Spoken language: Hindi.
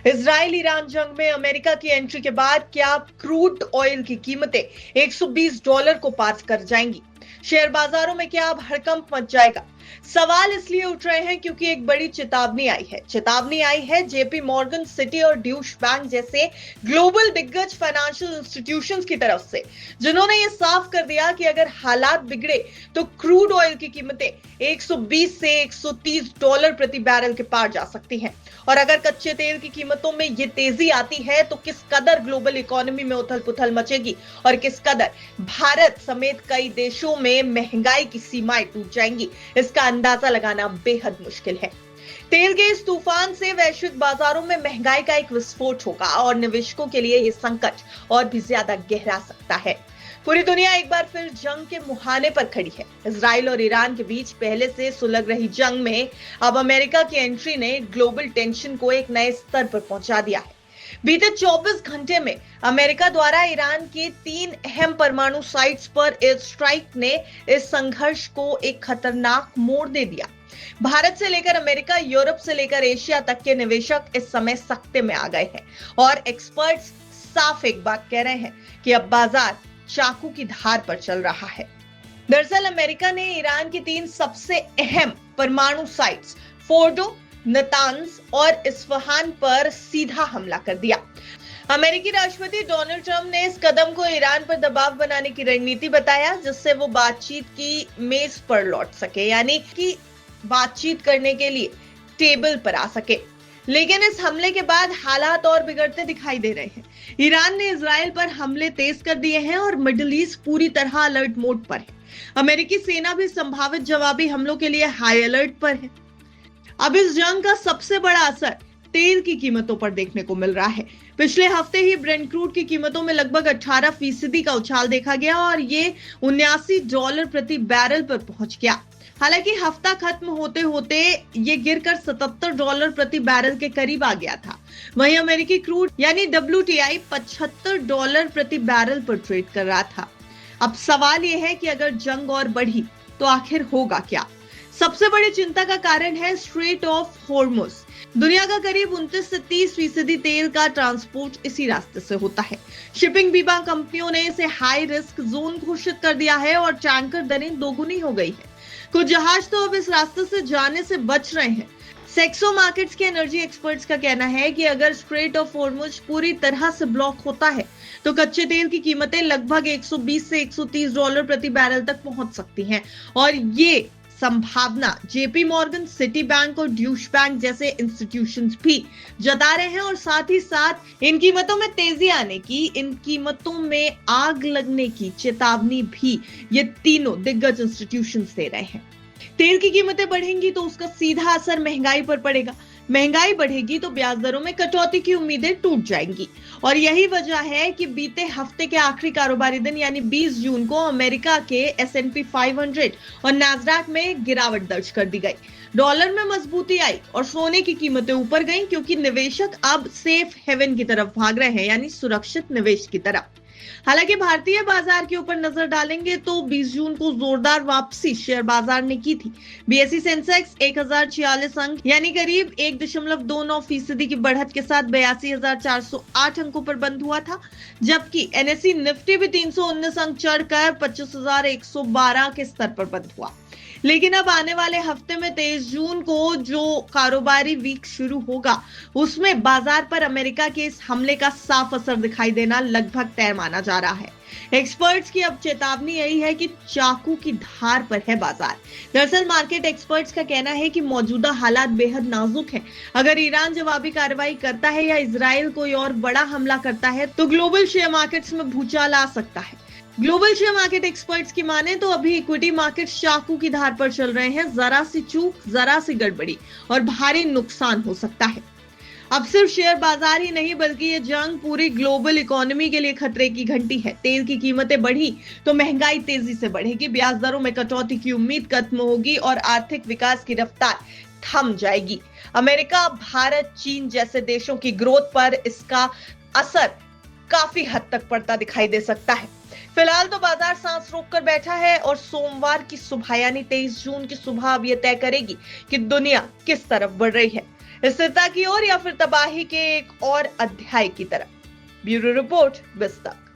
इजराइल ईरान जंग में अमेरिका की एंट्री के बाद क्या क्रूड ऑयल की कीमतें $120 को पार कर जाएंगी? शेयर बाजारों में क्या अब हड़कंप मच जाएगा? सवाल इसलिए उठ रहे हैं क्योंकि एक बड़ी चेतावनी आई है जेपी मॉर्गन सिटी और ड्यूश बैंक जैसे ग्लोबल दिग्गज फाइनेंशियल इंस्टीट्यूशंस की तरफ से, जिन्होंने ये साफ कर दिया कि अगर हालात बिगड़े तो क्रूड ऑयल की कीमतें 120 से $130 प्रति बैरल के पार जा सकती हैं। और अगर कच्चे तेल की कीमतों में ये तेजी आती है तो किस कदर ग्लोबल इकोनॉमी में उथल पुथल मचेगी और किस कदर भारत समेत कई देशों में महंगाई की सीमाएं टूट जाएंगी, इसका अंदाजा लगाना बेहद मुश्किल है। तेल के इस तूफान से वैश्विक बाजारों में महंगाई का एक विस्फोट होगा और निवेशकों के लिए यह संकट और भी ज्यादा गहरा सकता है। पूरी दुनिया एक बार फिर जंग के मुहाने पर खड़ी है। इजराइल और ईरान के बीच पहले से सुलग रही जंग में अब अमेरिका की एंट्री ने ग्लोबल टेंशन को एक नए स्तर पर पहुंचा दिया है। बीते 24 घंटे में अमेरिका द्वारा ईरान के 3 अहम परमाणु साइट्स पर एयर स्ट्राइक ने इस संघर्ष को एक खतरनाक मोड़ दे दिया। भारत से लेकर अमेरिका, यूरोप से लेकर एशिया तक के निवेशक इस समय सख्ते में आ गए हैं और एक्सपर्ट्स साफ एक बात कह रहे हैं कि अब बाजार चाकू की धार पर चल रहा है। दरअसल अमेरिका ने ईरान की 3 सबसे अहम परमाणु साइट्स फोर्डो, नतान्ज और इस्फहान पर सीधा हमला कर दिया। अमेरिकी राष्ट्रपति डोनाल्ड ट्रंप ने इस कदम को ईरान पर दबाव बनाने की रणनीति बताया, जिससे वो बातचीत की मेज पर लौट सके, यानी कि बातचीत करने के लिए टेबल पर आ सके। लेकिन इस हमले के बाद हालात और बिगड़ते दिखाई दे रहे हैं। ईरान ने इजराइल पर हमले तेज कर दिए हैं और मिडिल ईस्ट पूरी तरह अलर्ट मोड पर है। अमेरिकी सेना भी संभावित जवाबी हमलों के लिए हाई अलर्ट पर है। अब इस जंग का सबसे बड़ा असर तेल की कीमतों पर देखने को मिल रहा है। पिछले हफ्ते ही ब्रेंट क्रूड की कीमतों में लगभग 18% का उछाल देखा गया और ये $79 प्रति बैरल पर पहुंच गया। हालांकि हफ्ता खत्म होते होते ये गिरकर $77 प्रति बैरल के करीब आ गया था। वहीं अमेरिकी क्रूड यानी WTI $75 प्रति बैरल पर ट्रेड कर रहा था। अब सवाल यह है कि अगर जंग और बढ़ी तो आखिर होगा क्या? सबसे बड़ी चिंता का कारण है स्ट्रेट ऑफ हॉर्मुज। दुनिया का करीब 29 से 30% तेल का ट्रांसपोर्ट इसी रास्ते से होता है। शिपिंग बीमा कंपनियों ने इसे हाई रिस्क जोन घोषित कर दिया है और टैंकर दरें दोगुनी हो गई है। कुछ जहाज तो अब इस रास्ते से जाने से बच रहे हैं। सेक्सो मार्केट्स के एनर्जी एक्सपर्ट्स का कहना है कि अगर स्ट्रेट ऑफ हॉर्मुज पूरी तरह से ब्लॉक होता है तो कच्चे तेल की कीमतें लगभग 120 से $130 प्रति बैरल तक पहुंच सकती हैं और ये संभावना जेपी मॉर्गन, सिटी बैंक और ड्यूश बैंक जैसे इंस्टीट्यूशंस भी जता रहे हैं और साथ ही साथ इन कीमतों में तेजी आने की, इन कीमतों में आग लगने की चेतावनी भी ये तीनों दिग्गज इंस्टीट्यूशंस दे रहे हैं। तेल की कीमतें बढ़ेंगी तो उसका सीधा असर महंगाई पर पड़ेगा। महंगाई बढ़ेगी तो ब्याज दरों में कटौती की उम्मीदें टूट जाएंगी और यही वजह है कि बीते हफ्ते के आखिरी कारोबारी दिन यानी 20 जून को अमेरिका के S&P 500 और नैस्डैक में गिरावट दर्ज कर दी गई। डॉलर में मजबूती आई और सोने की कीमतें ऊपर गईं क्योंकि निवेशक अब सेफ हेवन की तरफ भाग रहे हैं, यानी सुरक्षित निवेश की तरफ। हालांकि भारतीय बाजार के ऊपर नजर डालेंगे तो 20 जून को जोरदार वापसी शेयर बाजार ने की थी। बीएसई सेंसेक्स 1046 अंक यानी करीब 1.29% की बढ़त के साथ 82,408 अंकों पर बंद हुआ था, जबकि एनएसई निफ्टी भी 319 अंक चढ़कर 25,112 के स्तर पर बंद हुआ। लेकिन अब आने वाले हफ्ते में 23 जून को जो कारोबारी वीक शुरू होगा उसमें बाजार पर अमेरिका के इस हमले का साफ असर दिखाई देना लगभग तय माना जा रहा है। एक्सपर्ट्स की अब चेतावनी यही है कि चाकू की धार पर है बाजार। दरअसल मार्केट एक्सपर्ट्स का कहना है कि मौजूदा हालात बेहद नाजुक हैं। अगर ईरान जवाबी कार्रवाई करता है या इजराइल कोई और बड़ा हमला करता है तो ग्लोबल शेयर मार्केट्स में भूचाल आ सकता है। ग्लोबल शेयर मार्केट एक्सपर्ट्स की माने तो अभी इक्विटी मार्केट चाकू की धार पर चल रहे हैं। जरा सी चूक, जरा सी गड़बड़ी और भारी नुकसान हो सकता है। अब सिर्फ शेयर बाजार ही नहीं बल्कि ये जंग पूरी ग्लोबल इकोनॉमी के लिए खतरे की घंटी है। तेल की कीमतें बढ़ी तो महंगाई तेजी से बढ़ेगी, ब्याज दरों में कटौती की उम्मीद खत्म होगी और आर्थिक विकास की रफ्तार थम जाएगी। अमेरिका, भारत, चीन जैसे देशों की ग्रोथ पर इसका असर काफी हद तक पड़ता दिखाई दे सकता है। फिलहाल तो बाजार सांस रोककर बैठा है और सोमवार की सुबह यानी 23 जून की सुबह अब यह तय करेगी कि दुनिया किस तरफ बढ़ रही है। स्थिरता की ओर या फिर तबाही के एक और अध्याय की तरफ। Bureau report, विस्तक।